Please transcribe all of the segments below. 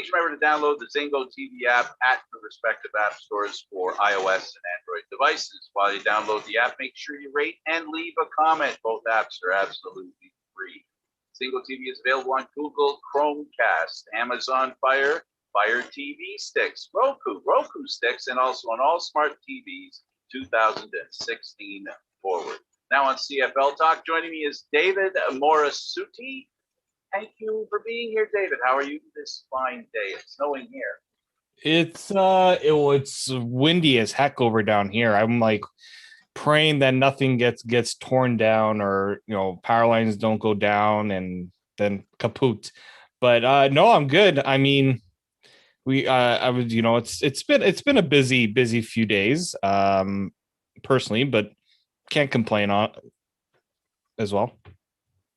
Please remember to download the Zingo TV app at the respective app stores for iOS and Android devices. While you download the app, make sure you rate and leave a comment. Both apps are absolutely free. Zingo TV is available on Google Chromecast, Amazon Fire TV sticks, Roku sticks, and also on all smart TVs 2016 forward. Now on CFL Talk, joining me is David Morassutti. Thank you for being here, David. How are you this fine day? It's snowing here. It's windy as heck over down here. I'm like praying that nothing gets torn down, or power lines don't go down and then kaput. But no, I'm good. I mean, I was it's been a busy few days personally, but can't complain on as well.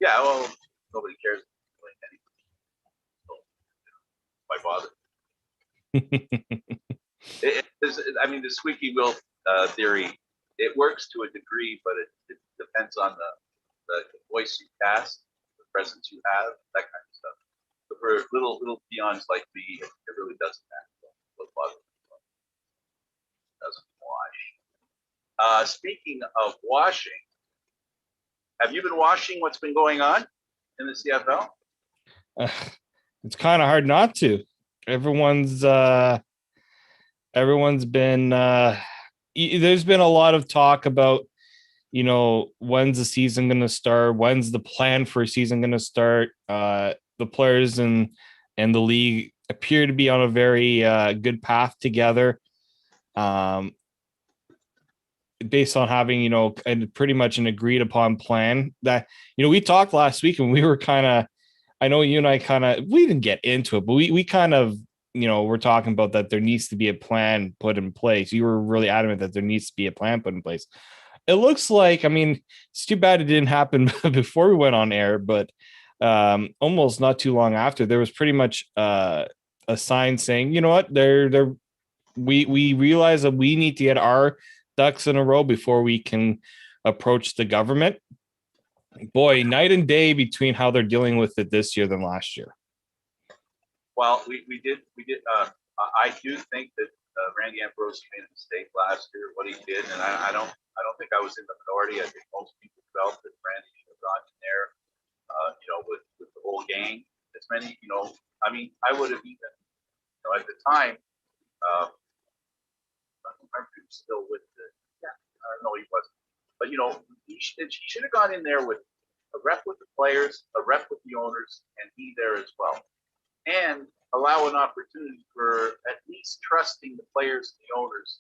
Yeah, well, nobody cares. Why bother? The squeaky wheel theory, it works to a degree, but it depends on the voice you cast, the presence you have, that kind of stuff. But for little peons like me, it really doesn't matter. It doesn't wash. Speaking of washing, have you been washing what's been going on in the CFL? It's kind of hard not to. Everyone's been there's been a lot of talk about when's the season going to start, when's the plan for a season going to start. The players and the league appear to be on a very good path together, based on having pretty much an agreed upon plan that we talked last week, and we were kind of, I know you and I we didn't get into it, but we kind of, we're talking about that there needs to be a plan put in place. You were really adamant that there needs to be a plan put in place. It looks like, it's too bad it didn't happen before we went on air, but almost not too long after, there was pretty much a sign saying, you know what, we realize that we need to get our ducks in a row before we can approach the government. Boy, night and day between how they're dealing with it this year than last year. Well, we did. I do think that Randy Ambrose made a mistake last year, what he did, and I don't think I was in the minority. I think most people felt that Randy should have gone in there, with the whole gang. As many, I would have even, at the time, I don't remember if he was still with no, he wasn't. But he should have gone in there with a rep with the players, a rep with the owners, and he there as well, and allow an opportunity for at least trusting the players and the owners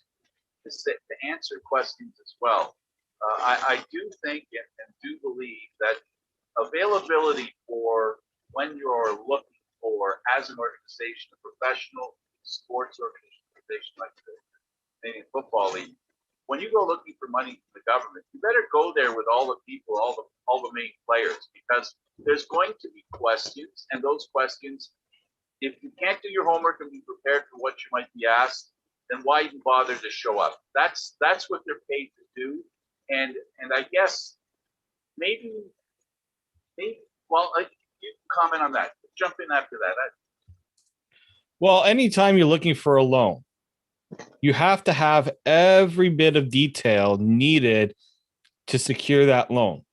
to answer questions as well. I do think and do believe that availability for when you're looking for, as an organization, a professional sports organization like the Canadian Football League, when you go looking for money from the government, you better go there with all the people, all the main players, because there's going to be questions, and those questions, if you can't do your homework and be prepared for what you might be asked, then why even bother to show up? That's what they're paid to do, and I guess maybe well, you comment on that. Jump in after that. Well, anytime you're looking for a loan, you have to have every bit of detail needed to secure that loan.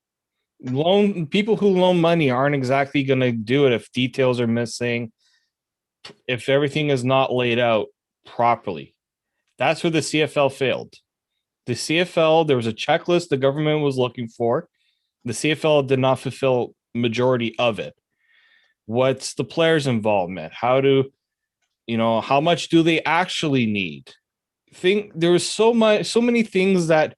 People who loan money aren't exactly going to do it if details are missing, if everything is not laid out properly. That's where the CFL failed. The CFL, there was a checklist the government was looking for. The CFL did not fulfill majority of it. What's the players' involvement? How much do they actually need? There was so many things that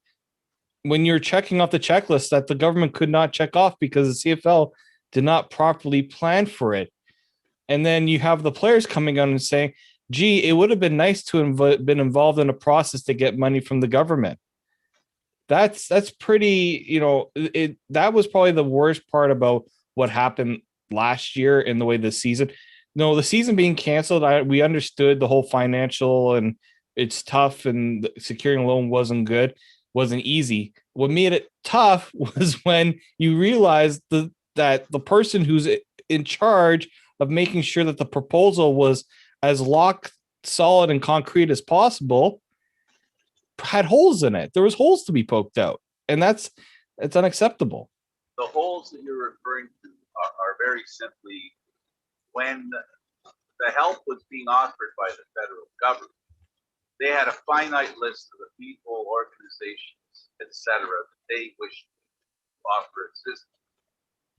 when you're checking off the checklist that the government could not check off because the CFL did not properly plan for it. And then you have the players coming on and saying, gee, it would have been nice to have been involved in a process to get money from the government. That's pretty, that was probably the worst part about what happened last year in the way the season. No, the season being canceled, we understood the whole financial and it's tough, and securing a loan wasn't easy. What made it tough was when you realized that the person who's in charge of making sure that the proposal was as lock solid and concrete as possible had holes in it. There was holes to be poked out, and it's unacceptable. The holes that you're referring to are very simply when the help was being offered by the federal government. They had a finite list of the people, organizations, etc., that they wished to offer assistance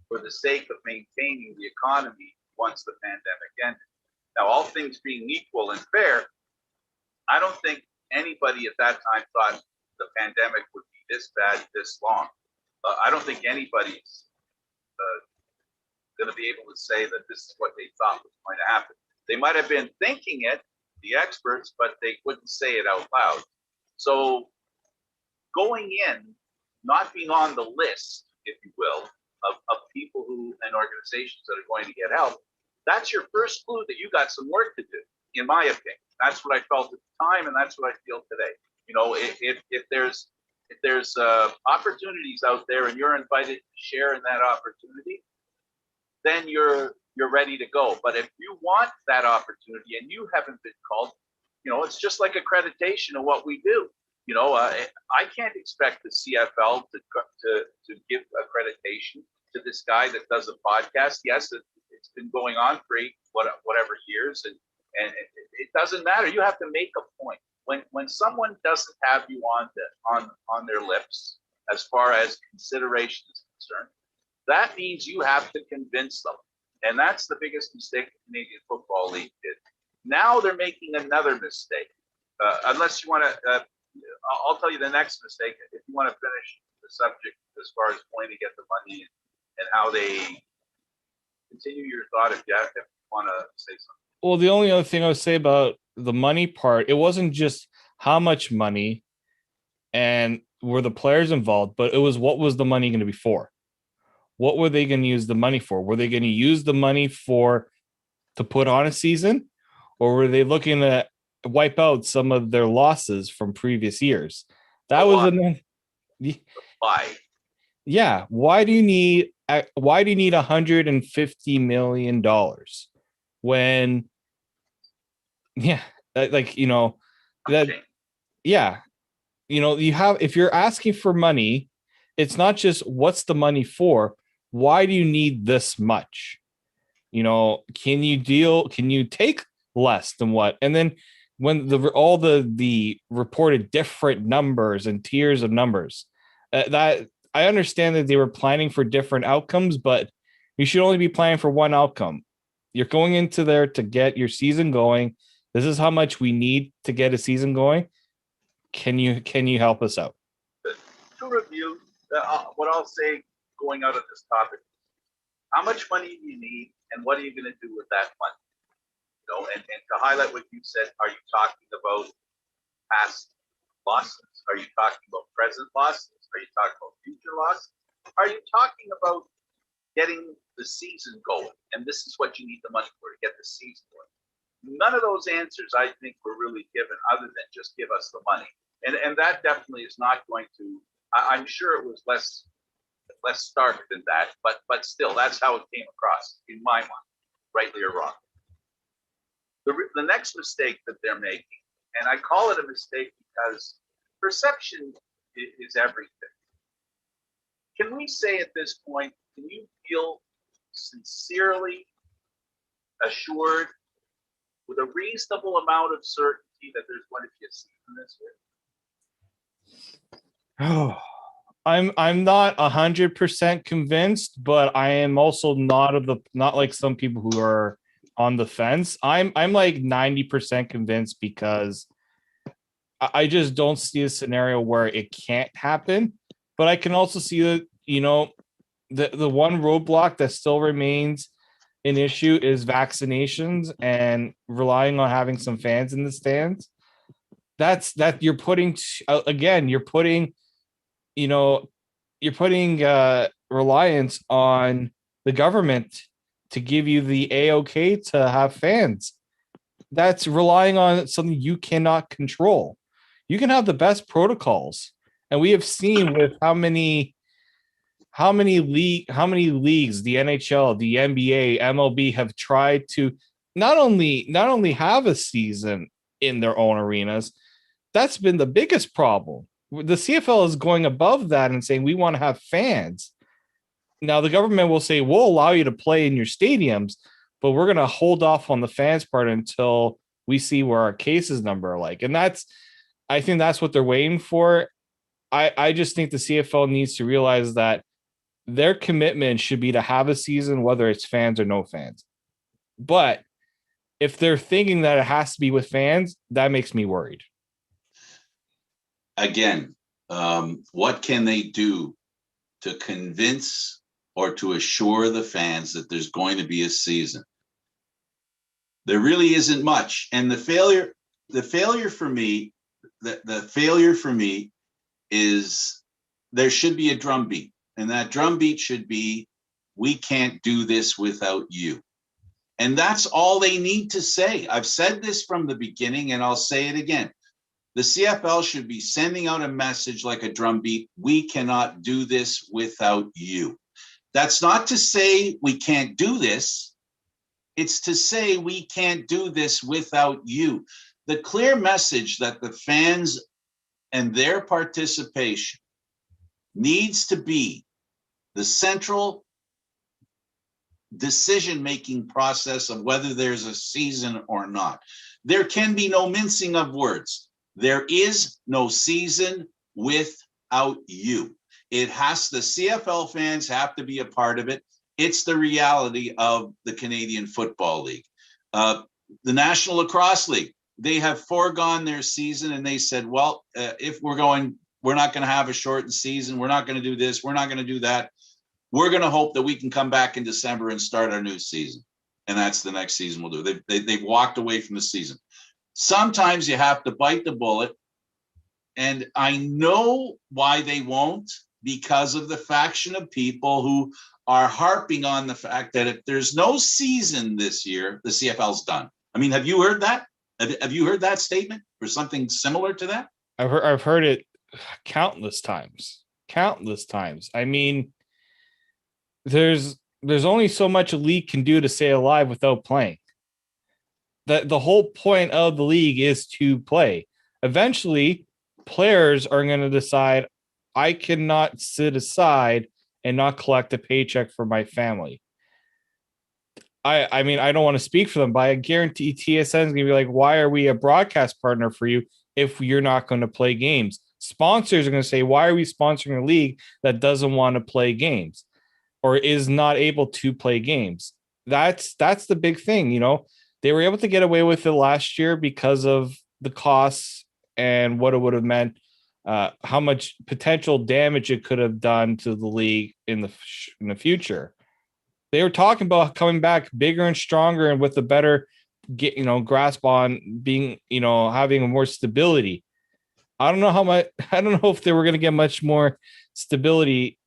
for the sake of maintaining the economy once the pandemic ended. Now, all things being equal and fair, I don't think anybody at that time thought the pandemic would be this bad, this long. I don't think anybody's going to be able to say that this is what they thought was going to happen. They might have been thinking it, the experts, but they wouldn't say it out loud. So going in, not being on the list, if you will, of people who and organizations that are going to get help, that's your first clue that you got some work to do, in my opinion. That's what I felt at the time, and that's what I feel today. You know, if there's opportunities out there and you're invited to share in that opportunity, then you're ready to go. But if you want that opportunity and you haven't been called, you know, it's just like accreditation of what we do. You know, I can't expect the CFL to give accreditation to this guy that does a podcast. Yes, it's been going on for whatever years, and it doesn't matter. You have to make a point. When someone doesn't have you on their lips as far as consideration is concerned, that means you have to convince them. And that's the biggest mistake the Canadian Football League did. Now they're making another mistake. Unless you want to, I'll tell you the next mistake. If you want to finish the subject as far as going to get the money and how they continue your thought if you want to say something. Well, the only other thing I would say about the money part, it wasn't just how much money and were the players involved, but it was what was the money going to be for? What were they going to use the money for? Were they going to use the money to put on a season, or were they looking to wipe out some of their losses from previous years? That was why. Yeah. Why do you need $150 million when, yeah, like, you know, that, yeah, you know, if you're asking for money, it's not just what's the money for, why do you need this much? You know, can you take less than what? And then when all the reported different numbers and tiers of numbers, that I understand that they were planning for different outcomes, but you should only be planning for one outcome. You're going into there to get your season going. This is how much we need to get a season going. Can you help us out? To review, what I'll say going out of this topic, how much money do you need and what are you going to do with that money? You know, and to highlight what you said, are you talking about past losses? Are you talking about present losses? Are you talking about future losses? Are you talking about getting the season going? And this is what you need the money for, to get the season going. None of those answers, I think, were really given other than just give us the money. And that definitely is not going to, I'm sure it was less stark than that, but still, that's how it came across in my mind, rightly or wrong. The next mistake that they're making, and I call it a mistake because perception is everything. Can we say at this point, can you feel sincerely assured with a reasonable amount of certainty that there's going to be a season this year? Oh, I'm not 100% convinced, but I am also not like some people who are on the fence. I'm like 90% convinced because I just don't see a scenario where it can't happen. But I can also see that, you know, the one roadblock that still remains an issue is vaccinations and relying on having some fans in the stands. That you're putting reliance on the government to give you the A-OK to have fans. That's relying on something you cannot control. You can have the best protocols, and we have seen with how many how many leagues, the NHL, the NBA, MLB have tried to not only have a season in their own arenas. That's been the biggest problem. The CFL is going above that and saying we want to have fans. Now the government will say we'll allow you to play in your stadiums, but we're going to hold off on the fans part until we see where our cases number are like. And I think that's what they're waiting for. I just think the CFL needs to realize that their commitment should be to have a season, whether it's fans or no fans. But if they're thinking that it has to be with fans, that makes me worried. Again, what can they do to convince or to assure the fans that there's going to be a season? There really isn't much. And the failure for me, the failure for me is there should be a drumbeat. And that drumbeat should be, we can't do this without you. And that's all they need to say. I've said this from the beginning, and I'll say it again. The CFL should be sending out a message like a drumbeat. We cannot do this without you. That's not to say we can't do this. It's to say we can't do this without you. The clear message that the fans and their participation needs to be the central decision-making process of whether there's a season or not. There can be no mincing of words. There is no season without you. The CFL fans have to be a part of it. It's the reality of the Canadian Football League. The National Lacrosse League, they have foregone their season and they said, well, if we're not going to have a shortened season. We're not going to do this. We're not going to do that. We're going to hope that we can come back in December and start our new season. And that's the next season we'll do. They've walked away from the season. Sometimes you have to bite the bullet. And I know why they won't, because of the faction of people who are harping on the fact that if there's no season this year, the CFL's done. I mean, have you heard that? Have you heard that statement or something similar to that? I've heard it countless times. I mean, there's only so much a league can do to stay alive without playing. The whole point of the league is to play. Eventually, players are going to decide, I cannot sit aside and not collect a paycheck for my family. I mean, I don't want to speak for them, but I guarantee TSN is going to be like, why are we a broadcast partner for you if you're not going to play games? Sponsors are going to say, why are we sponsoring a league that doesn't want to play games or is not able to play games? That's the big thing. You know, they were able to get away with it last year because of the costs and what it would have meant, how much potential damage it could have done to the league in the future. They were talking about coming back bigger and stronger and with a better grasp on being, having more stability. I don't know if they were going to get much more stability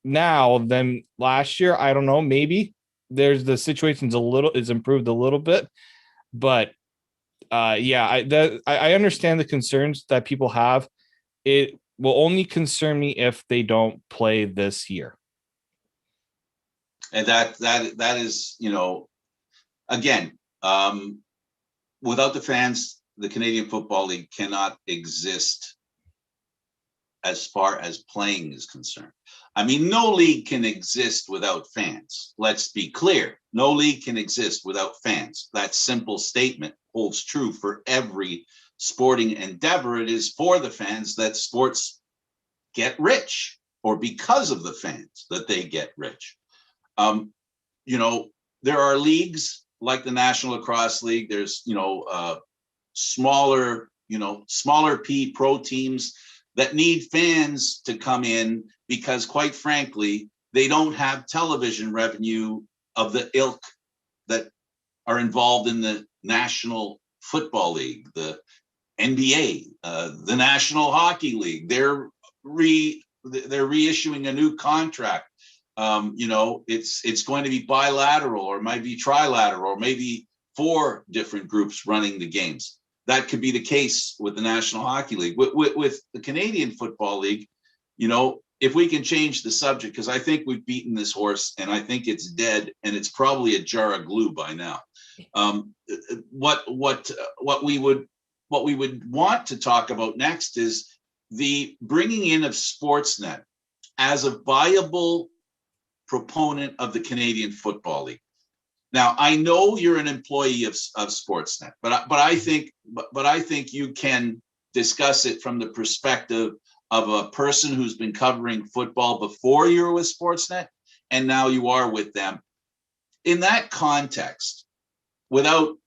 now than last year. I don't know. Maybe the situation's is improved a little bit, but I understand the concerns that people have. It will only concern me if they don't play this year. And that is, again, without the fans, the Canadian Football League cannot exist as far as playing is concerned. I mean, no league can exist without fans. Let's be clear. No league can exist without fans. That simple statement holds true for every sporting endeavor. It is for the fans that sports get rich, or because of the fans that they get rich. There are leagues like the National Lacrosse League. There's, smaller P pro teams that need fans to come in because, quite frankly, they don't have television revenue of the ilk that are involved in the National Football League, the NBA, the National Hockey League. They're reissuing a new contract. It's going to be bilateral, or might be trilateral, or maybe 4 different groups running the games. That could be the case with the National Hockey League. With the Canadian Football League, if we can change the subject, because I think we've beaten this horse and I think it's dead and it's probably a jar of glue by now. What we would want to talk about next is the bringing in of Sportsnet as a viable proponent of the Canadian Football League. Now, I know you're an employee of Sportsnet, but I think you can discuss it from the perspective of a person who's been covering football before you were with Sportsnet, and now you are with them. In that context, without,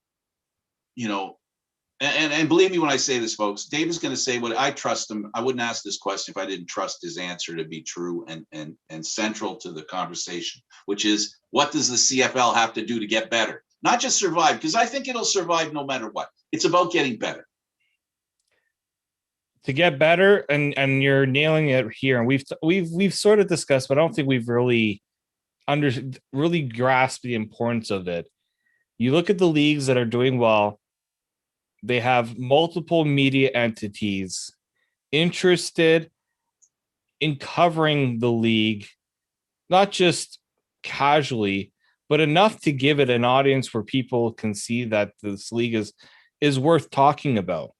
and believe me when I say this, folks, Dave is going to say what I trust him. I wouldn't ask this question if I didn't trust his answer to be true and central to the conversation, which is, what does the CFL have to do to get better? Not just survive, because I think it'll survive no matter what. It's about getting better. To get better, and you're nailing it here. And we've sort of discussed, but I don't think we've really grasped the importance of it. You look at the leagues that are doing well, they have multiple media entities interested in covering the league, not just casually, but enough to give it an audience where people can see that this league is worth talking about.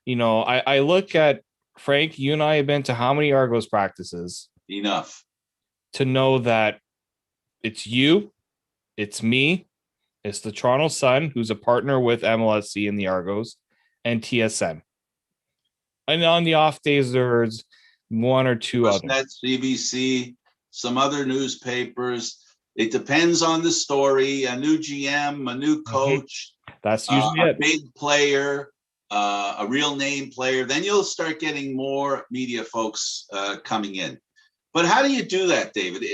I look at, Frank, you and I have been to how many Argos practices? Enough to know that it's you, it's me, it's the Toronto Sun, who's a partner with MLSC and the Argos, and TSN. And on the off days, there's one or two others. CBC, some other newspapers. It depends on the story. A new GM, a new coach. That's usually a big player, a real name player. Then you'll start getting more media folks coming in. But how do you do that, David?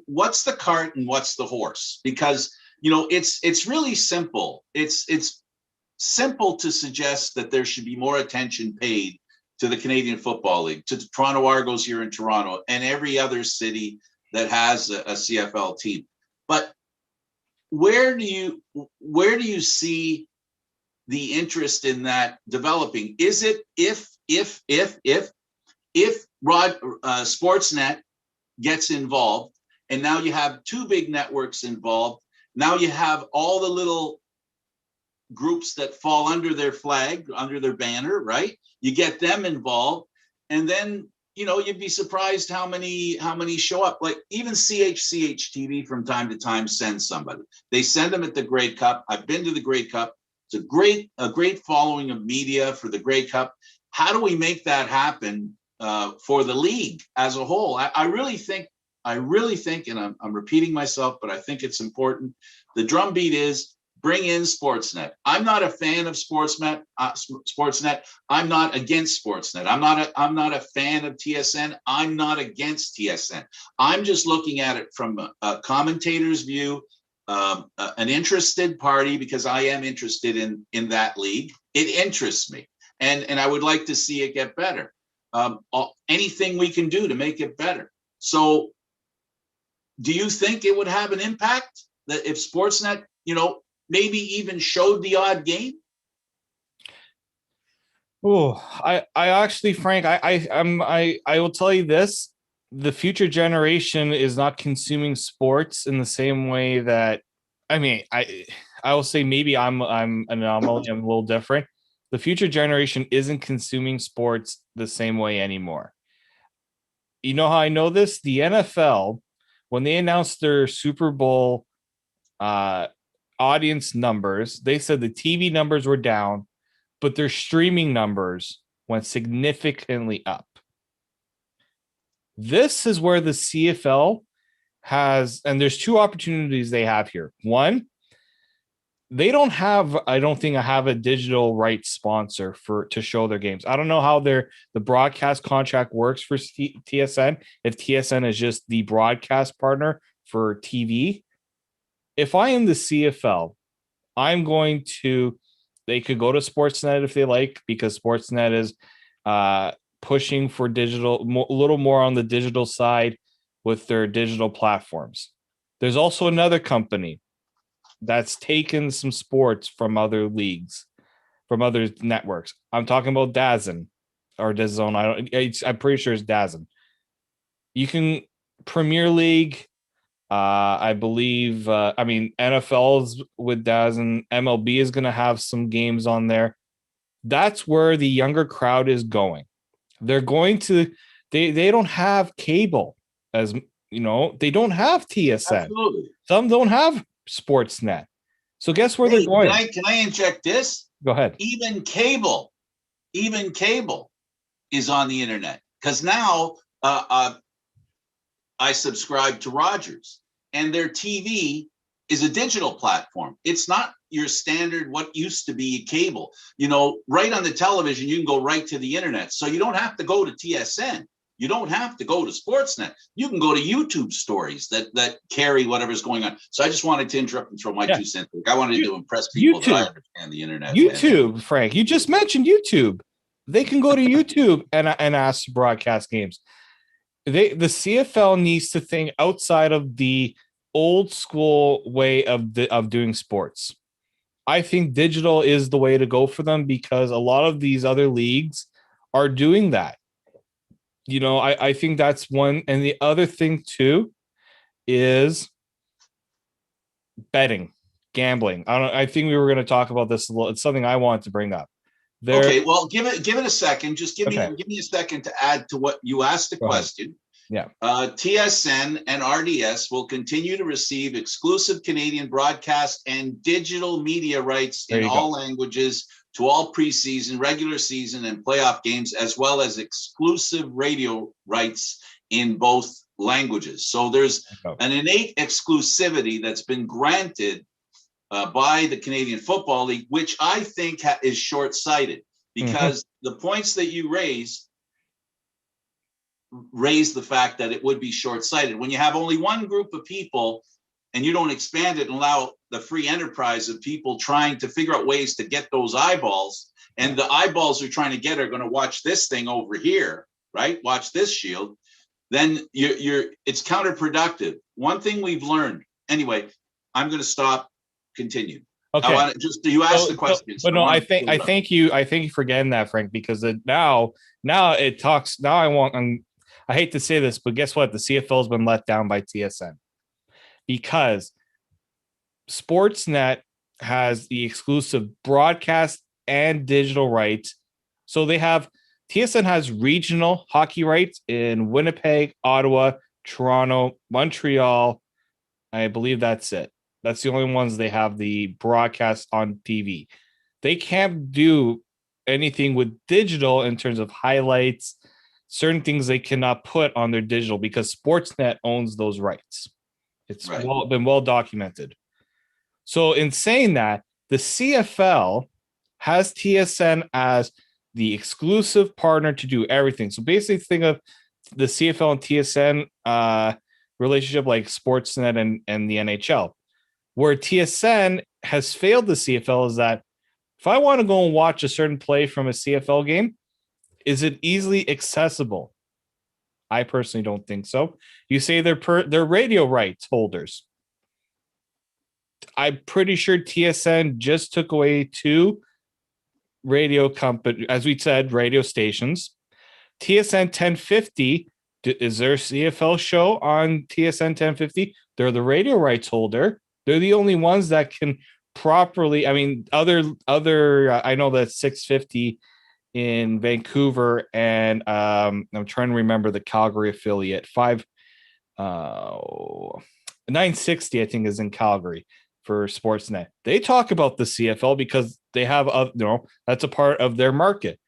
What's the cart and what's the horse? Because it's really simple. It's simple to suggest that there should be more attention paid to the Canadian Football League, to the Toronto Argos here in Toronto, and every other city that has a CFL team. But where do you see the interest in that developing? Is it if Sportsnet gets involved, and now you have two big networks involved, now you have all the little groups that fall under their flag, under their banner, right? You get them involved, and then you'd be surprised how many show up. Like even CHCH TV from time to time sends somebody. They send them at the Grey Cup. I've been to the Grey Cup. It's a great following of media for the Grey Cup. How do we make that happen for the league as a whole? I really think, and I'm repeating myself, but I think it's important. The drumbeat is bring in Sportsnet. I'm not a fan of Sportsnet. I'm not against Sportsnet. I'm not a fan of TSN. I'm not against TSN. I'm just looking at it from a commentator's view, an interested party, because I am interested in that league. It interests me, and I would like to see it get better. Anything we can do to make it better. So, do you think it would have an impact that if Sportsnet, maybe even showed the odd game? Oh, I actually, Frank, I will tell you this: the future generation is not consuming sports in the same way that, I will say maybe I'm an anomaly. I'm a little different. The future generation isn't consuming sports the same way anymore. You know how I know this? The NFL, when they announced their Super Bowl audience numbers, they said the TV numbers were down, but their streaming numbers went significantly up. This is where the CFL has, and there's two opportunities they have here. One, they don't have, I don't think, have a digital rights sponsor to show their games. I don't know how the broadcast contract works for TSN, if TSN is just the broadcast partner for TV. If I am the CFL, they could go to Sportsnet if they like, because Sportsnet is pushing for digital, a little more on the digital side with their digital platforms. There's also another company that's taken some sports from other leagues, from other networks. I'm talking about DAZN or DAZN. I'm pretty sure it's DAZN. You can Premier League. I believe. I mean, NFL's with Daz and MLB is going to have some games on there. That's where the younger crowd is going. They're going to. They don't have cable, as you know. They don't have TSN. Absolutely. Some don't have Sportsnet. So guess where they're Hey, going? can I inject this? Go ahead. Even cable is on the internet, because now I subscribe to Rogers, and their TV is a digital platform. It's not your standard what used to be cable. You know, right on the television, you can go right to the internet. So you don't have to go to TSN. You don't have to go to Sportsnet. You can go to YouTube stories that carry whatever's going on. So I just wanted to interrupt and throw my 2 cents. I wanted to impress people that I understand the internet. YouTube, Frank, you just mentioned YouTube. They can go to YouTube and ask to broadcast games. The CFL needs to think outside of the old school way of doing sports. I think digital is the way to go for them, because a lot of these other leagues are doing that. You know, I think that's one. And the other thing too is betting, gambling. I think we were going to talk about this a little. It's something I wanted to bring up. Okay, well, give it a second. Just give me a second to add to what you asked the question. Yeah. TSN and RDS will continue to receive exclusive Canadian broadcast and digital media rights in all languages to all preseason, regular season, and playoff games, as well as exclusive radio rights in both languages. So there's an innate exclusivity that's been granted by the Canadian Football League, which I think is short-sighted, because the points that you raise the fact that it would be short-sighted. When you have only one group of people and you don't expand it and allow the free enterprise of people trying to figure out ways to get those eyeballs, and the eyeballs they're trying to get are going to watch this thing over here, right? Watch this shield. Then it's counterproductive. One thing we've learned. Anyway, I'm going to stop. Continue. Okay. You asked the question. But no, I thank you for getting that, Frank, because now it talks. Now I hate to say this, but guess what? The CFL has been let down by TSN, because Sportsnet has the exclusive broadcast and digital rights. So TSN has regional hockey rights in Winnipeg, Ottawa, Toronto, Montreal. I believe that's it. That's the only ones they have the broadcast on TV. They can't do anything with digital in terms of highlights, certain things they cannot put on their digital, because Sportsnet owns those rights. It's been well documented. So in saying that, the CFL has TSN as the exclusive partner to do everything. So basically think of the CFL and TSN relationship like Sportsnet and the NHL. Where TSN has failed the CFL is that if I want to go and watch a certain play from a CFL game, is it easily accessible? I personally don't think so. You say they're radio rights holders. I'm pretty sure TSN just took away 2 radio company, as we said, radio stations. TSN 1050 is their CFL show on TSN 1050. They're the radio rights holder. They're the only ones that can properly. I mean, other. I know that 650 in Vancouver, and I'm trying to remember the Calgary affiliate. 960, I think, is in Calgary for Sportsnet. They talk about the CFL because they have, that's a part of their market.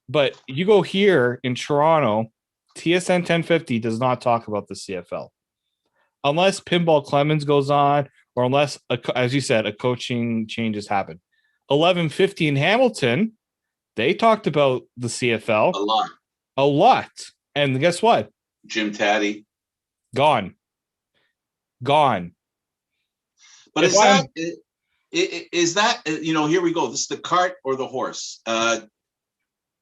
But you go here in Toronto, TSN 1050 does not talk about the CFL unless Pinball Clemens goes on, or unless, as you said, a coaching changes happen. 1150 in Hamilton, they talked about the CFL a lot. And guess what? Jim Taddy gone. But is that here we go. This is the cart or the horse.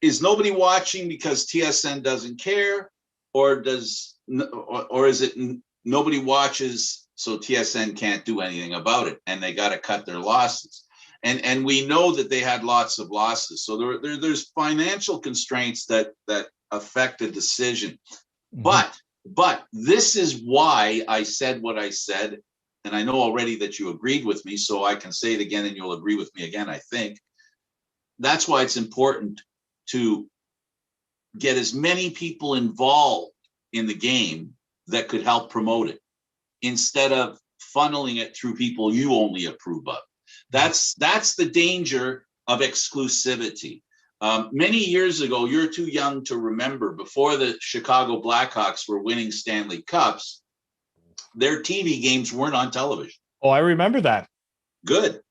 Is nobody watching because TSN doesn't care, or is it nobody watches so TSN can't do anything about it, and they got to cut their losses? And we know that they had lots of losses. So there's financial constraints that affect the decision. Mm-hmm. But But this is why I said what I said. And I know already that you agreed with me, so I can say it again and you'll agree with me again, I think. That's why it's important to get as many people involved in the game that could help promote it, instead of funneling it through people you only approve of. That's the danger of exclusivity. Many years ago, you're too young to remember, before the Chicago Blackhawks were winning Stanley Cups, their TV games weren't on television. Oh, I remember that. Good.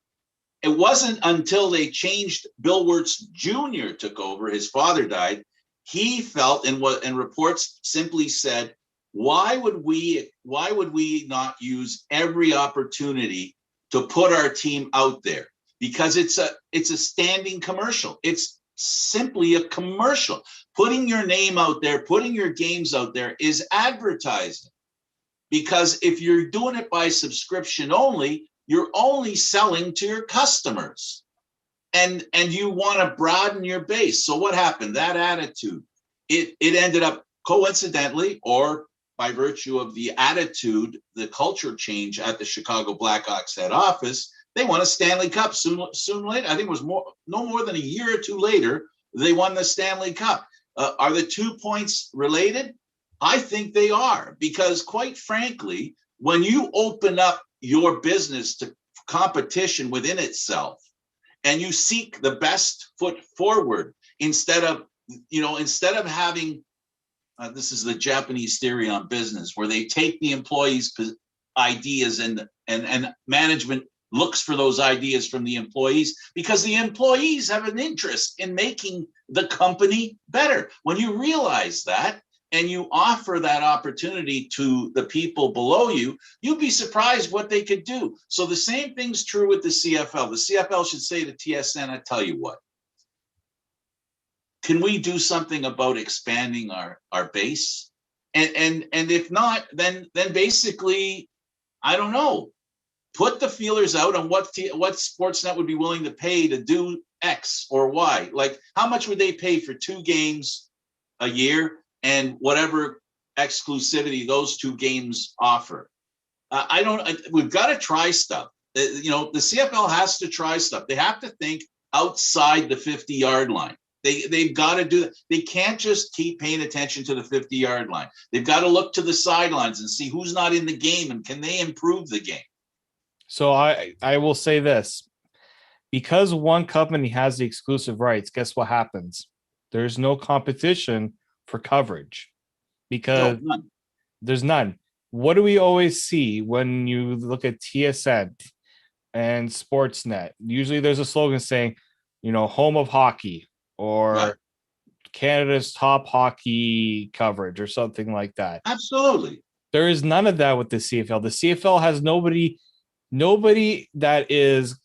It wasn't until they changed, Bill Wirtz Jr. took over, his father died, he felt, and reports simply said, why would we not use every opportunity to put our team out there? Because it's a standing commercial. It's simply a commercial. Putting your name out there, putting your games out there is advertising. Because if you're doing it by subscription only, you're only selling to your customers. And you want to broaden your base. So what happened? That attitude, it ended up, coincidentally, or by virtue of the attitude, the culture change at the Chicago Blackhawks head office, they won a Stanley Cup soon later. I think it was no more than a year or two later, they won the Stanley Cup. Are the 2 points related? I think they are, because quite frankly, when you open up your business to competition within itself, and you seek the best foot forward, instead of having, this is the Japanese theory on business, where they take the employees' ideas and management looks for those ideas from the employees, because the employees have an interest in making the company better. When you realize that, and you offer that opportunity to the people below you, you'd be surprised what they could do. So the same thing's true with the CFL. The CFL should say to TSN, I tell you what, can we do something about expanding our base? And if not, then basically, I don't know, put the feelers out on what Sportsnet would be willing to pay to do X or Y. Like, how much would they pay for 2 games a year and whatever exclusivity those 2 games offer? We've got to try stuff. The CFL has to try stuff. They have to think outside the 50-yard line. They've got to do that. They can't just keep paying attention to the 50-yard line. They've got to look to the sidelines and see who's not in the game and can they improve the game. So I will say this, because one company has the exclusive rights, guess what happens? There's no competition for coverage, because there's none. What do we always see when you look at TSN and Sportsnet? Usually there's a slogan saying, home of hockey, or right, Canada's top hockey coverage, or something like that. Absolutely. There is none of that with the CFL. The CFL has nobody that is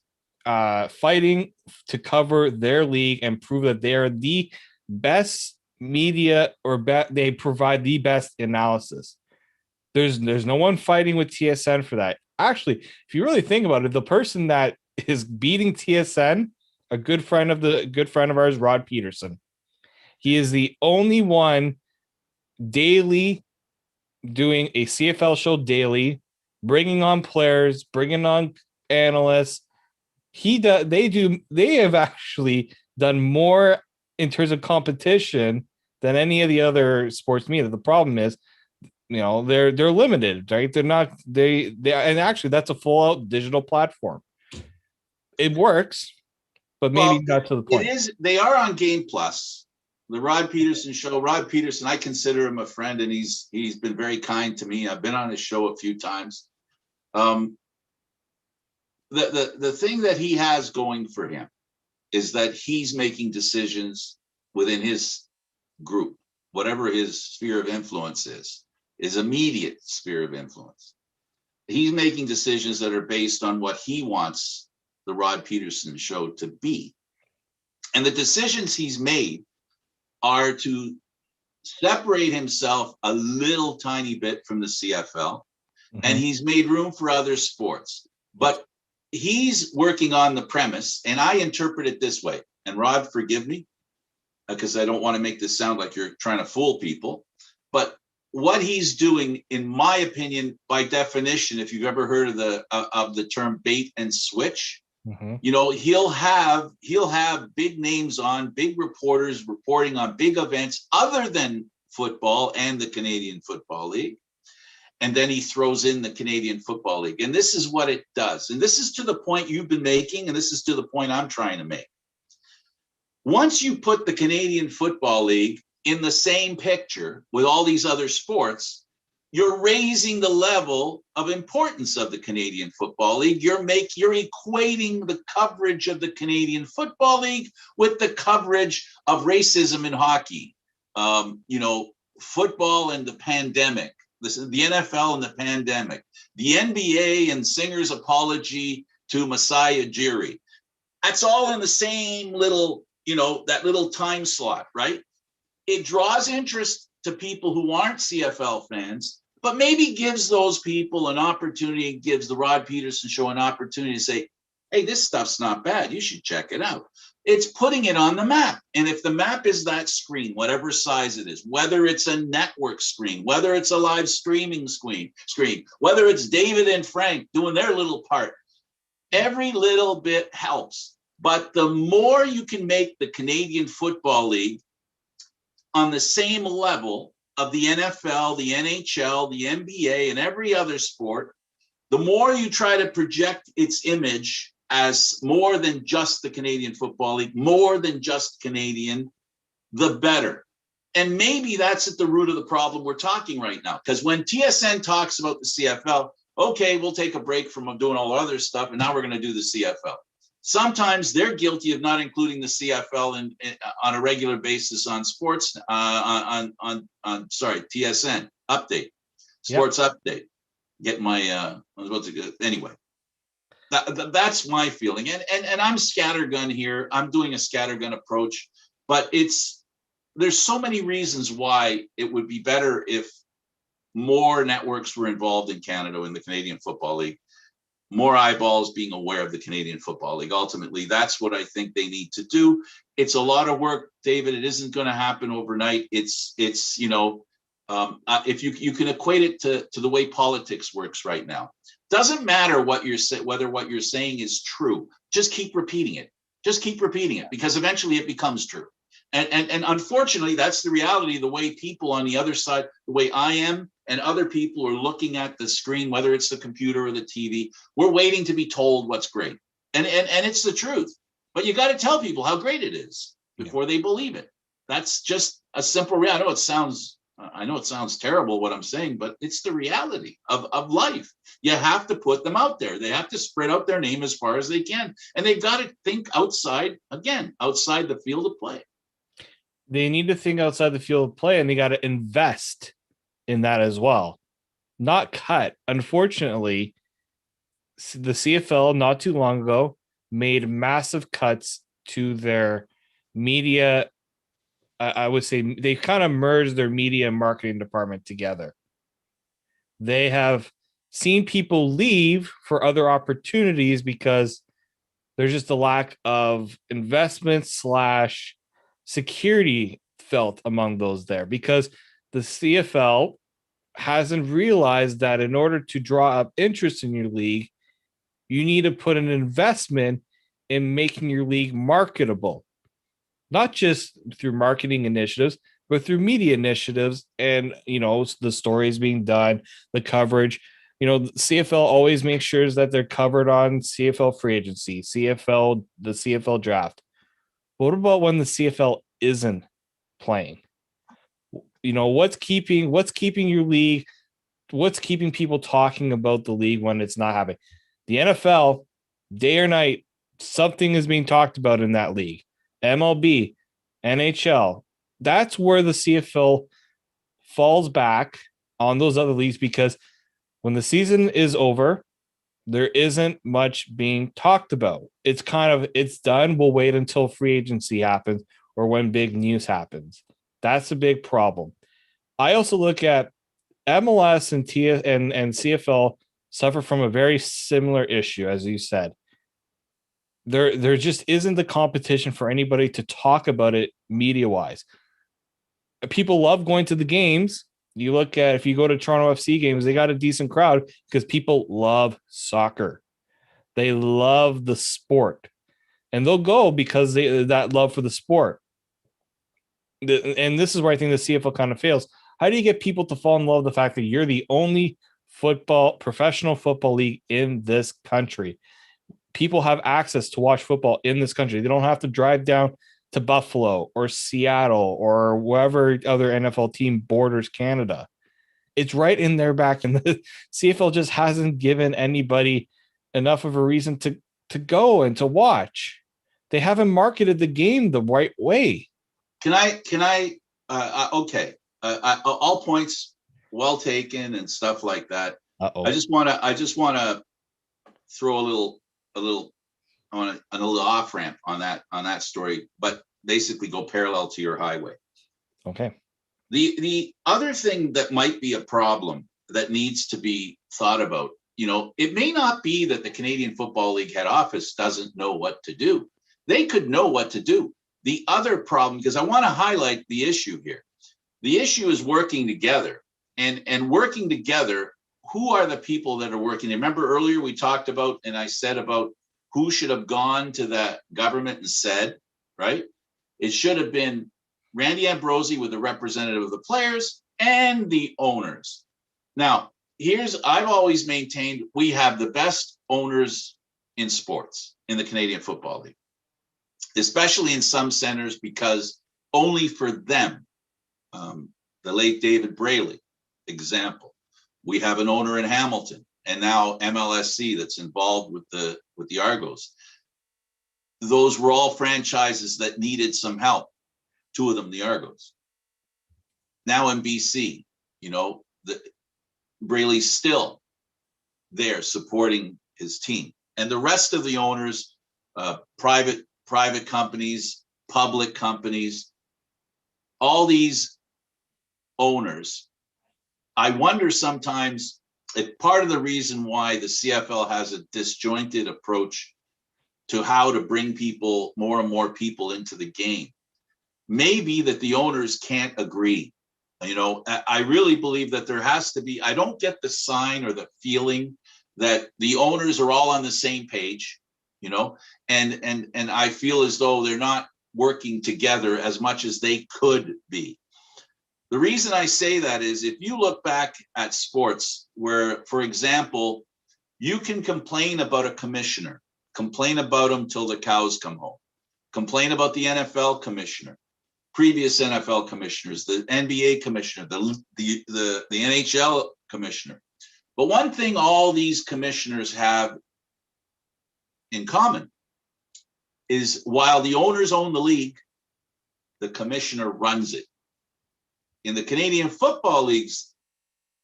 fighting to cover their league and prove that they are the best media, or they provide the best analysis. There's no one fighting with TSN for that. Actually, if you really think about it, the person that is beating TSN, a good friend of ours, Rod Peterson. He is the only one daily doing a CFL show daily, bringing on players, bringing on analysts. They have actually done more in terms of competition than any of the other sports media. The problem is, they're limited, right? They're not, and actually that's a full out digital platform. It works, but maybe not to the point. They are on Game Plus, the Rod Peterson show. Rod Peterson, I consider him a friend, and he's been very kind to me. I've been on his show a few times. The thing that he has going for him is that he's making decisions within his group, whatever his sphere of influence is his immediate sphere of influence. He's making decisions that are based on what he wants the Rod Peterson show to be. And the decisions he's made are to separate himself a little tiny bit from the CFL, and he's made room for other sports. But he's working on the premise, and I interpret it this way, and Rod, forgive me, because I don't want to make this sound like you're trying to fool people, but what he's doing, in my opinion, by definition, if you've ever heard of the term bait and switch, you know, he'll have big names on, big reporters reporting on big events other than football and the Canadian Football League. And then he throws in the Canadian Football League. And this is what it does. And this is to the point you've been making, and this is to the point I'm trying to make. Once you put the Canadian Football League in the same picture with all these other sports, you're raising the level of importance of the Canadian Football League. You're equating the coverage of the Canadian Football League with the coverage of racism in hockey, you know, football and the pandemic, the NFL and the pandemic, the NBA and Singer's apology to Masai Ujiri. That's all in the same little, you know, that little time slot, right? It draws interest to people who aren't CFL fans, but maybe gives those people an opportunity, and gives the Rod Peterson Show an opportunity to say, hey, this stuff's not bad. You should check it out. It's putting it on the map. And if the map is that screen, whatever size it is, whether it's a network screen, whether it's a live streaming screen, whether it's David and Frank doing their little part, every little bit helps. But the more you can make the Canadian Football League on the same level of the NFL, the NHL, the NBA, and every other sport, the more you try to project its image as more than just the Canadian Football League, more than just Canadian, the better. And maybe that's at the root of the problem we're talking right now. Because when TSN talks about the CFL, okay, we'll take a break from doing all the other stuff, and now we're going to do the CFL. Sometimes they're guilty of not including the CFL on a regular basis on sports, TSN update, sports update. Get my, anyway. That's my feeling. And I'm scattergun here. I'm doing a scattergun approach, but there's so many reasons why it would be better if more networks were involved in Canada in the Canadian Football League. More eyeballs being aware of the Canadian Football League. Ultimately, that's what I think they need to do. It's a lot of work, David. It isn't going to happen overnight. It's you know, if you can equate it to the way politics works right now. Doesn't matter what you're saying, whether what you're saying is true. Just keep repeating it. Just keep repeating it, because eventually it becomes true. And unfortunately, that's the reality. The way people on the other side, the way I am, and other people are looking at the screen, whether it's the computer or the TV, we're waiting to be told what's great. And it's the truth. But you got to tell people how great it is before they believe it. That's just a simple reality. I know it sounds terrible what I'm saying, but it's the reality of life. You have to put them out there. They have to spread out their name as far as they can. And they've got to think outside the field of play. They need to think outside the field of play, and they got to invest in that as well, not cut. Unfortunately, the CFL not too long ago made massive cuts to their media. I would say they kind of merged their media and marketing department together. They have seen people leave for other opportunities because there's just a lack of investment / security felt among those there, because the CFL hasn't realized that in order to draw up interest in your league, you need to put an investment in making your league marketable, not just through marketing initiatives, but through media initiatives and, you know, the stories being done, the coverage. You know, the CFL always makes sure that they're covered on CFL free agency, the CFL draft. What about when the CFL isn't playing? You know, what's keeping your league? What's keeping people talking about the league when it's not happening? The NFL, day or night, something is being talked about in that league. MLB, NHL. That's where the CFL falls back on those other leagues, because when the season is over, there isn't much being talked about. It's done. We'll wait until free agency happens or when big news happens. That's a big problem. I also look at MLS and CFL suffer from a very similar issue, as you said. There just isn't the competition for anybody to talk about it media-wise. People love going to the games, You look at, if you go to Toronto FC games, they got a decent crowd because people love soccer. They love the sport, and they'll go because that love for the sport. And this is where I think the CFL kind of fails. How do you get people to fall in love with the fact that you're the only professional football league in this country? People have access to watch football in this country. They don't have to drive down to Buffalo or Seattle or wherever other NFL team borders Canada. It's right in their back, and the CFL just hasn't given anybody enough of a reason to go and to watch. They haven't marketed the game the right way. Okay. All points well taken and stuff like that. Uh-oh. I just want to throw a little off ramp on that story, but basically go parallel to your highway. Okay. The other thing that might be a problem that needs to be thought about, it may not be that the Canadian Football League head office doesn't know what to do. They could know what to do. The other problem, because I want to highlight the issue here. The issue is working together, and working together. Who are the people that are working? Remember earlier we talked about, and I said about who should have gone to the government and said, right? It should have been Randy Ambrosie with the representative of the players and the owners. Now, I've always maintained we have the best owners in sports in the Canadian Football League, especially in some centers, because only for them, the late David Braley example, we have an owner in Hamilton and now MLSC that's involved with the Argos. Those were all franchises that needed some help. Two of them, the Argos. Now in BC, Braley's still there supporting his team, and the rest of the owners, private companies, public companies, all these owners. I wonder sometimes if part of the reason why the CFL has a disjointed approach to how to bring more and more people into the game may be that the owners can't agree. I really believe that there has to be, I don't get the sign or the feeling that the owners are all on the same page, and I feel as though they're not working together as much as they could be. The reason I say that is if you look back at sports where, for example, you can complain about a commissioner, complain about him till the cows come home, complain about the NFL commissioner, previous NFL commissioners, the NBA commissioner, the NHL commissioner. But one thing all these commissioners have in common is while the owners own the league, the commissioner runs it. In the Canadian Football League's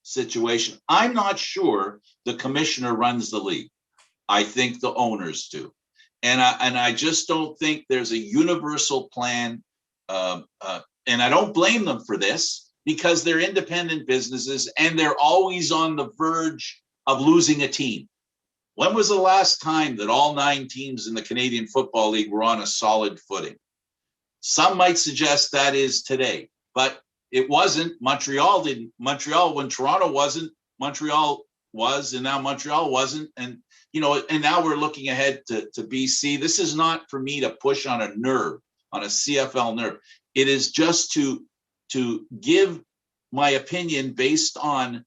situation, I'm not sure the commissioner runs the league. I think the owners do. And I just don't think there's a universal plan. And I don't blame them for this because they're independent businesses and they're always on the verge of losing a team. When was the last time that all 9 teams in the Canadian Football League were on a solid footing? Some might suggest that is today, but it wasn't. Montreal didn't. Montreal, when Toronto wasn't, Montreal was, and now Montreal wasn't. And, and now we're looking ahead to BC. This is not for me to push on a nerve, on a CFL nerve. It is just to give my opinion based on,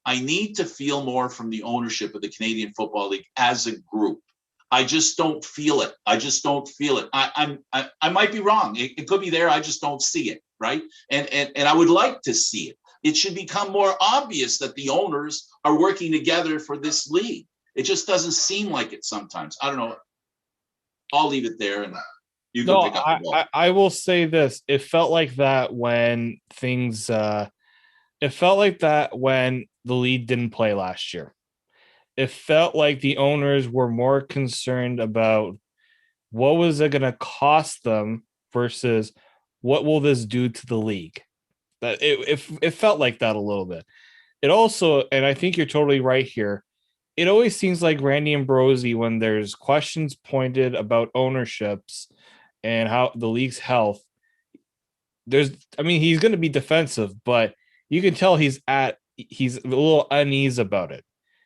I need to feel more from the ownership of the Canadian Football League as a group. I just don't feel it. I might be wrong. It could be there. I just don't see it. Right. And I would like to see it. It should become more obvious that the owners are working together for this league. It just doesn't seem like it sometimes. I don't know. I'll leave it there and you can pick up the ball. I will say this. It felt like that when it felt like that when the league didn't play last year. It felt like the owners were more concerned about what was it going to cost them versus what will this do to the league. That it felt like that a little bit. It also, and I think you're totally right here, it always seems like Randy Ambrosie, when there's questions pointed about ownerships and how the league's health, he's going to be defensive, but you can tell he's a little uneasy about it.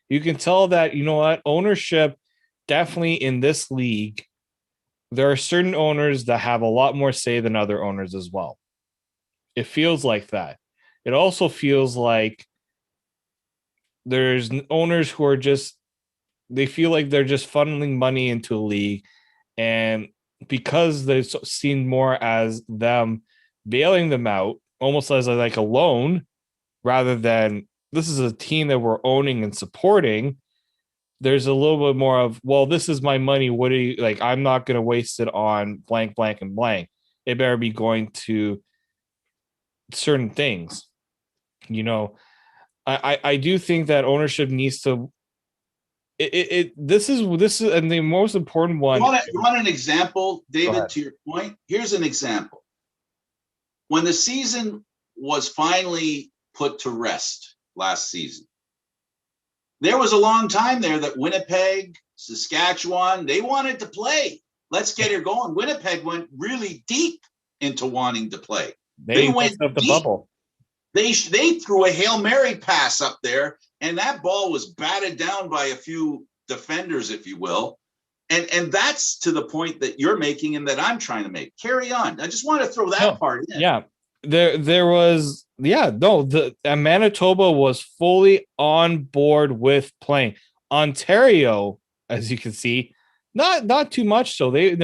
You can tell that, you know what, ownership definitely in this league, there are certain owners that have a lot more say than other owners as well. It feels like that. It also feels like there's owners who are just, they feel like they're just funneling money into a league, and because they're seen more as them bailing them out, almost as like a loan, rather than this is a team that we're owning and supporting. There's a little bit more of, well, this is my money. What do you like? I'm not going to waste it on blank, blank, and blank. It better be going to certain things. You know, I do think that ownership needs to. This is and the most important one. You want an example, David? To your point, here's an example. When the season was finally put to rest last season, there was a long time there that Winnipeg, Saskatchewan, they wanted to play. Let's get her going. Winnipeg went really deep into wanting to play. They went up the bubble. They threw a Hail Mary pass up there, and that ball was batted down by a few defenders, if you will. And that's to the point that you're making and that I'm trying to make. Carry on. I just want to throw that part in. Yeah. There was, Manitoba was fully on board with playing. Ontario, as you can see, not too much. So they,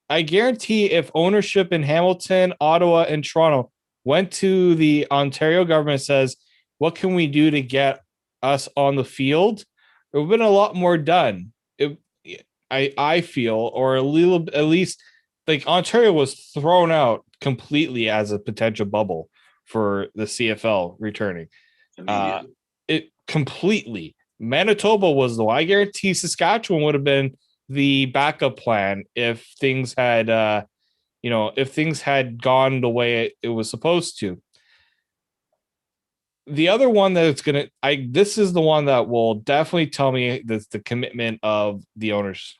I guarantee if ownership in Hamilton, Ottawa, and Toronto went to the Ontario government and says, what can we do to get us on the field? There would have been a lot more done. I feel, or a little, at least, like Ontario was thrown out completely as a potential bubble for the CFL returning. It completely. Manitoba was the one. I guarantee Saskatchewan would have been the backup plan if things had, if things had gone the way it was supposed to. The other one that it's gonna, this is the one that will definitely tell me that's the commitment of the owners.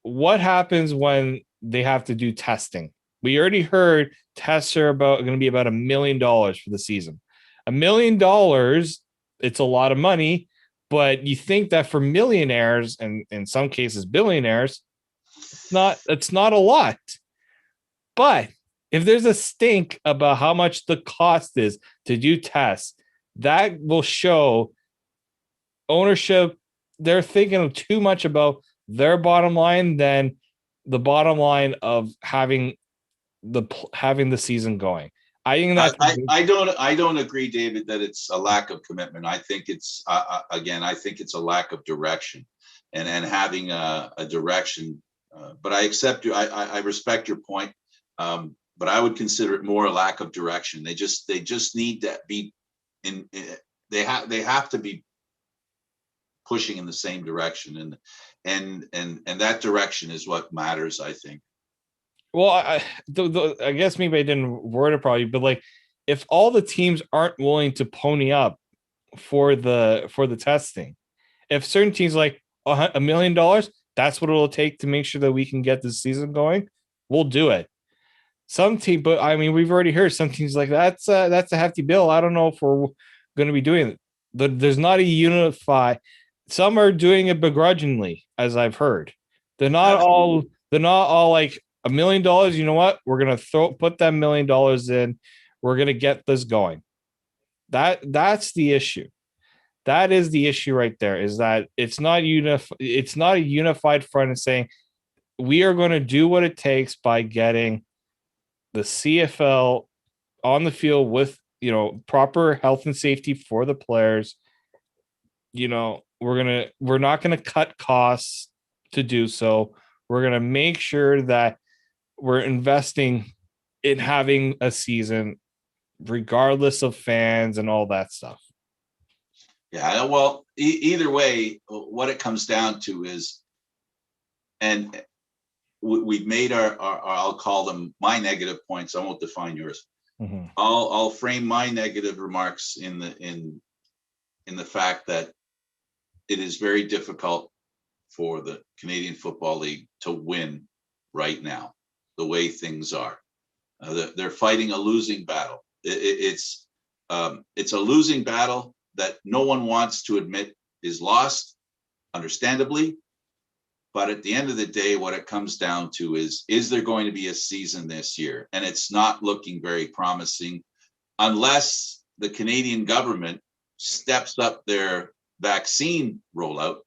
What happens when they have to do testing? We already heard tests are going to be about $1 million for the season. $1 million, it's a lot of money, but you think that for millionaires and in some cases billionaires, it's not a lot. But if there's a stink about how much the cost is to do tests, that will show ownership. They're thinking too much about their bottom line than the bottom line of having the season going. I think that I don't agree, David, that it's a lack of commitment. I think it's I think it's a lack of direction and having a direction. But I accept you. I respect your point. But I would consider it more a lack of direction. They just need to be they have to be pushing in the same direction, and that direction is what matters, I think. Well, I guess maybe I didn't word it probably, but like if all the teams aren't willing to pony up for the testing, if certain teams like $1 million, that's what it'll take to make sure that we can get this season going, we'll do it. Some team, but I mean, we've already heard some teams like that's a hefty bill. I don't know if we're going to be doing it. There's not a unified. Some are doing it begrudgingly, as I've heard. They're not all like $1 million. You know what? We're gonna put that $1 million in. We're gonna get this going. That's the issue. That is the issue right there. Is that it's not a unified front and saying we are going to do what it takes by getting the CFL on the field with, proper health and safety for the players. We're not going to cut costs to do so. We're going to make sure that we're investing in having a season regardless of fans and all that stuff. Yeah, well, either way, what it comes down to is, and we've made our I'll call them my negative points. I won't define yours. Mm-hmm. I'll frame my negative remarks in the fact that it is very difficult for the Canadian Football League to win right now, the way things are. They're fighting a losing battle. It's a losing battle that no one wants to admit is lost, understandably. But at the end of the day, what it comes down to is there going to be a season this year? And it's not looking very promising unless the Canadian government steps up their vaccine rollout.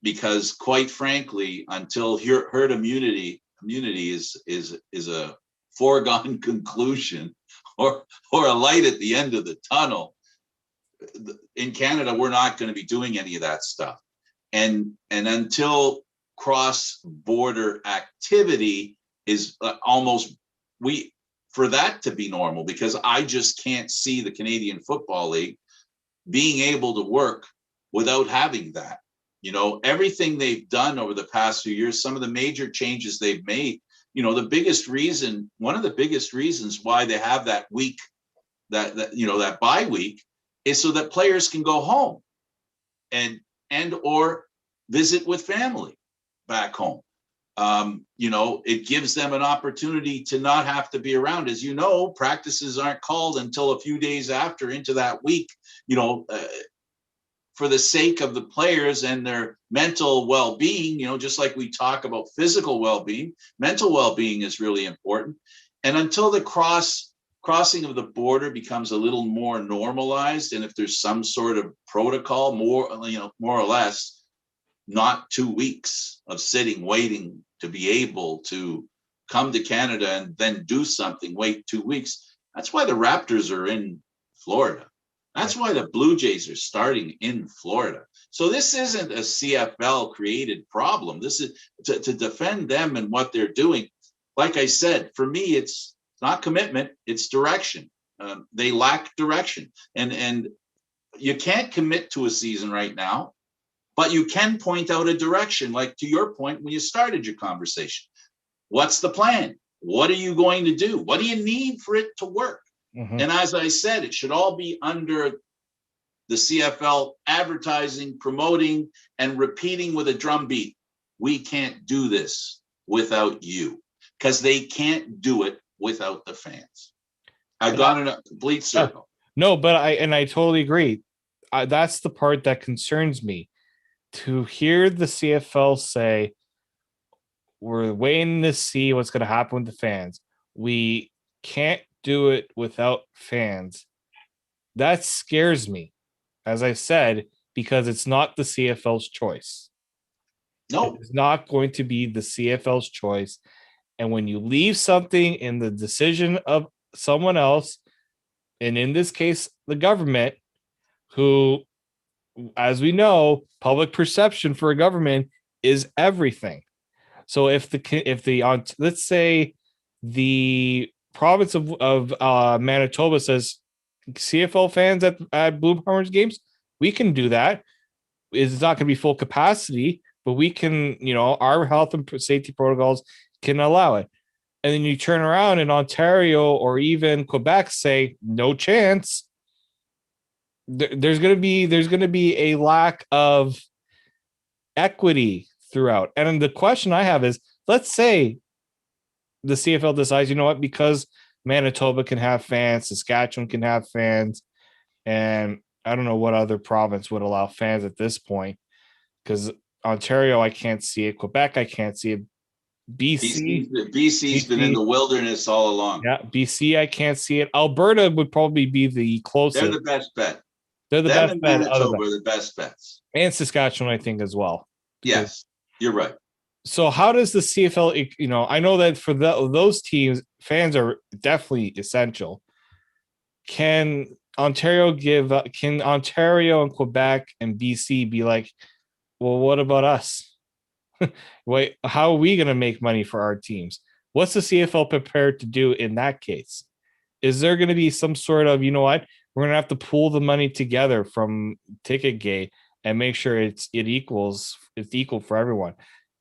Because quite frankly, until herd immunity is a foregone conclusion or a light at the end of the tunnel, in Canada, we're not going to be doing any of that stuff. And until cross-border activity is for that to be normal, because I just can't see the Canadian Football League being able to work without having that. You know, everything they've done over the past few years, some of the major changes they've made, you know, one of the biggest reasons why they have that week, that bye week, is so that players can go home and or visit with family back home. It gives them an opportunity to not have to be around. As you know, practices aren't called until a few days after into that week, for the sake of the players and their mental well-being, just like we talk about physical well-being, mental well-being is really important. And until the crossing of the border becomes a little more normalized, and if there's some sort of protocol, more or less, not 2 weeks of sitting, waiting to be able to come to Canada and then do something, wait 2 weeks. That's why the Raptors are in Florida. That's why the Blue Jays are starting in Florida. So this isn't a CFL created problem. This is to defend them and what they're doing. Like I said, for me, it's not commitment, it's direction. They lack direction. And you can't commit to a season right now, but you can point out a direction, like to your point when you started your conversation. What's the plan? What are you going to do? What do you need for it to work? Mm-hmm. And as I said, it should all be under the CFL advertising, promoting, and repeating with a drumbeat. We can't do this without you, because they can't do it without the fans. I got in a complete circle. No, but I totally agree. That's the part that concerns me. To hear the CFL say, we're waiting to see what's going to happen with the fans. We can't do it without fans. That scares me, as I said, because it's not the CFL's choice. No, it's not going to be the CFL's choice. And when you leave something in the decision of someone else, and in this case, the government, who, as we know, public perception for a government is everything. So if let's say the province of Manitoba says CFL fans at Blue Bombers games, we can do that. It's not going to be full capacity, but we can, our health and safety protocols can allow it. And then you turn around in Ontario or even Quebec say no chance. There's going to be a lack of equity throughout. And the question I have is, let's say the CFL decides, you know what, because Manitoba can have fans, Saskatchewan can have fans, and I don't know what other province would allow fans at this point, because Ontario, I can't see it. Quebec, I can't see it. BC's been in the wilderness all along. Yeah, BC, I can't see it. Alberta would probably be the closest. They're the best bet. They're the best bet. Manitoba are the best bets. And Saskatchewan, I think, as well. Yes, you're right. So how does the CFL, I know that for those teams, fans are definitely essential. Can Ontario and Quebec and BC be like, well, what about us? Wait, how are we going to make money for our teams? What's the CFL prepared to do in that case? Is there going to be some sort of, we're going to have to pool the money together from Ticketgate and make sure it's equal for everyone?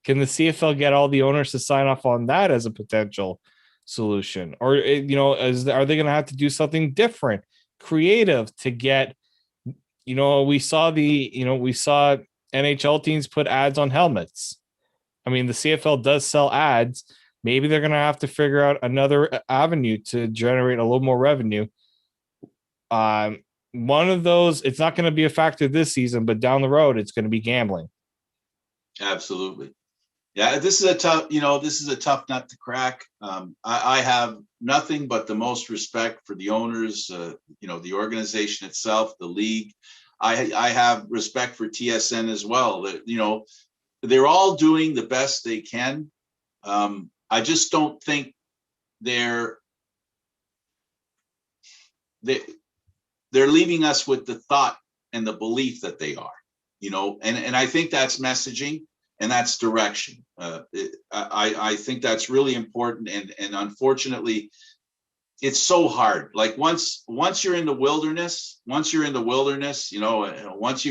Can the CFL get all the owners to sign off on that as a potential solution? Or, are they going to have to do something different, creative to get, we saw NHL teams put ads on helmets. I mean, the CFL does sell ads. maybe they're going to have to figure out another avenue to generate a little more revenue. One of those, it's not going to be a factor this season, but down the road, it's going to be gambling. Absolutely. Yeah, this is a tough nut to crack. I have nothing but the most respect for the owners, the organization itself, the league. I have respect for TSN as well. That, they're all doing the best they can. I just don't think they're leaving us with the thought and the belief that they are, and I think that's messaging and that's direction. I think that's really important. And unfortunately, it's so hard. Like once you're in the wilderness, once you've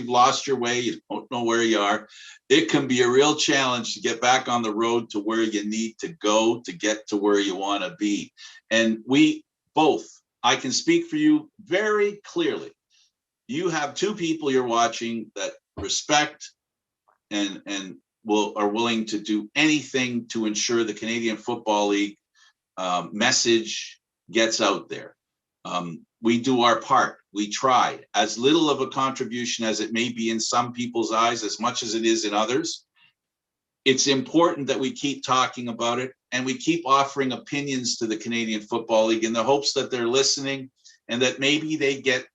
lost your way, you don't know where you are, it can be a real challenge to get back on the road to where you need to go to get to where you want to be. And we both, I can speak for you very clearly. You have two people you're watching that respect and are willing to do anything to ensure the Canadian Football League message gets out there. We do our part. We try. As little of a contribution as it may be in some people's eyes, as much as it is in others, it's important that we keep talking about it and we keep offering opinions to the Canadian Football League in the hopes that they're listening and that maybe they get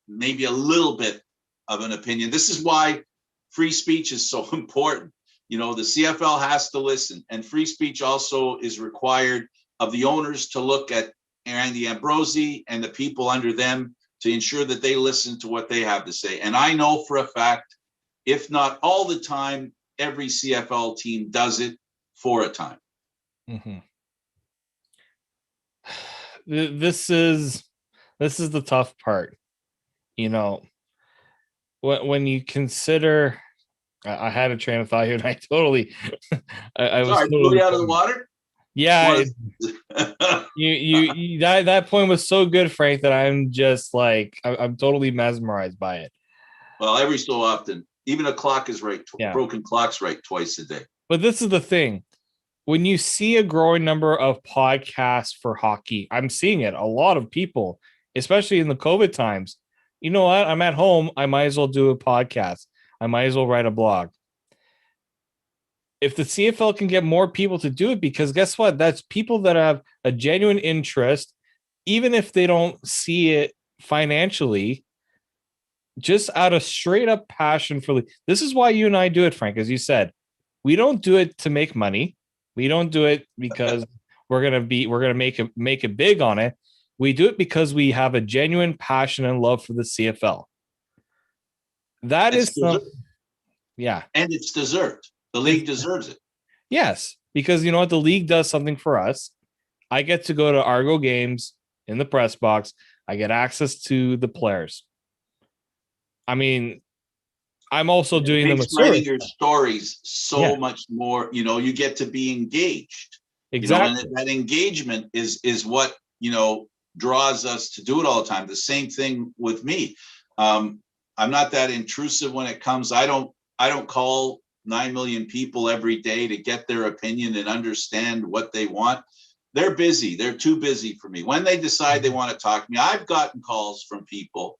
maybe a little bit of an opinion. This is why free speech is so important. The CFL has to listen, and free speech also is required of the owners to look at Randy Ambrosie and the people under them to ensure that they listen to what they have to say. And I know for a fact, if not all the time, every CFL team does it for a time. Mm-hmm. This is the tough part. When you consider, I had a train of thought here, and I totally, I was totally out of the water. Yeah, you that point was so good, Frank, that I'm just like I'm totally mesmerized by it. Well, every so often, even a clock is right. Yeah. Broken clock's right twice a day. But this is the thing. When you see a growing number of podcasts for hockey, I'm seeing it. A lot of people, especially in the COVID times. You know what? I'm at home. I might as well do a podcast. I might as well write a blog. If the CFL can get more people to do it, because guess what? That's people that have a genuine interest, even if they don't see it financially, just out of straight up passion for this is why you and I do it, Frank. As you said, we don't do it to make money. We don't do it because we're gonna make it big on it. We do it because we have a genuine passion and love for the CFL. That is yeah, and it's deserved. The league deserves it. Yes, because you know what? The league does something for us. I get to go to Argo games in the press box. I get access to the players. I mean, I'm also doing them a writing your stories so much more. You get to be engaged. Exactly. And that engagement is what draws us to do it all the time. The same thing with me. I'm not that intrusive when it comes. I don't call 9 million people every day to get their opinion and understand what they want. They're busy. They're too busy for me. When they decide they want to talk to me, I've gotten calls from people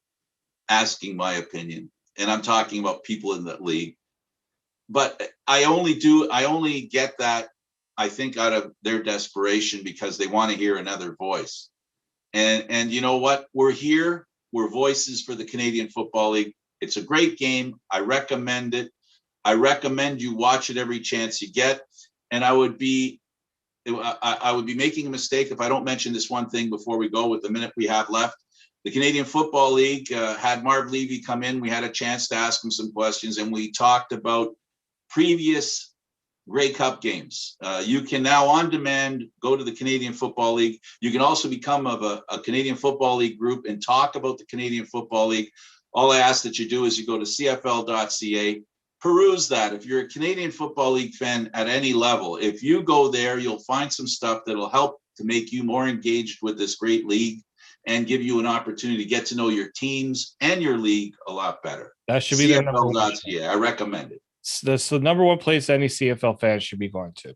asking my opinion, and I'm talking about people in the league. But I only get that, I think, out of their desperation because they want to hear another voice. And you know what? We're here. We're voices for the Canadian Football League. It's a great game. I recommend it. I recommend you watch it every chance you get. And I would be making a mistake if I don't mention this one thing before we go with the minute we have left. The Canadian Football League had Marv Levy come in. We had a chance to ask him some questions, and we talked about previous Grey Cup games. You can now, on demand, go to the Canadian Football League. You can also become a Canadian Football League group and talk about the Canadian Football League. All I ask that you do is you go to cfl.ca. Peruse that. If you're a Canadian Football League fan at any level, if you go there, you'll find some stuff that'll help to make you more engaged with this great league and give you an opportunity to get to know your teams and your league a lot better. That should be their number one. I recommend it. That's the number one place any CFL fan should be going to.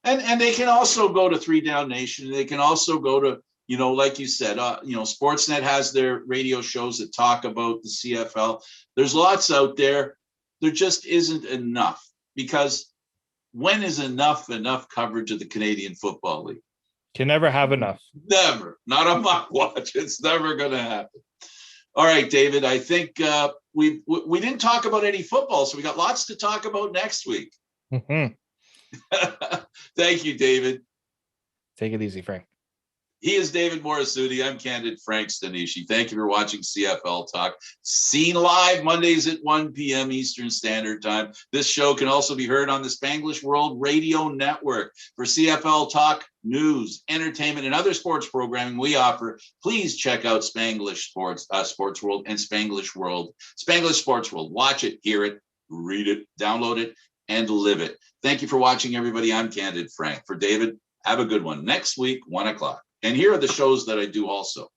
And they can also go to Three Down Nation. They can also go to, like you said, Sportsnet has their radio shows that talk about the CFL. There's lots out there. There just isn't enough, because when is enough coverage of the Canadian Football League? Can never have enough. Never. Not on my watch. It's never going to happen. All right, David, I think we didn't talk about any football, so we got lots to talk about next week. Mm-hmm. Thank you, David. Take it easy, Frank. He is David Morassutti. I'm Candid Frank Stanisci. Thank you for watching CFL Talk. Seen live Mondays at 1 p.m. Eastern Standard Time. This show can also be heard on the Spanglish World Radio Network. For CFL Talk news, entertainment, and other sports programming we offer, please check out Spanglish Sports World and Spanglish World. Spanglish Sports World. Watch it, hear it, read it, download it, and live it. Thank you for watching, everybody. I'm Candid Frank. For David, have a good one. Next week, 1 o'clock. And here are the shows that I do also.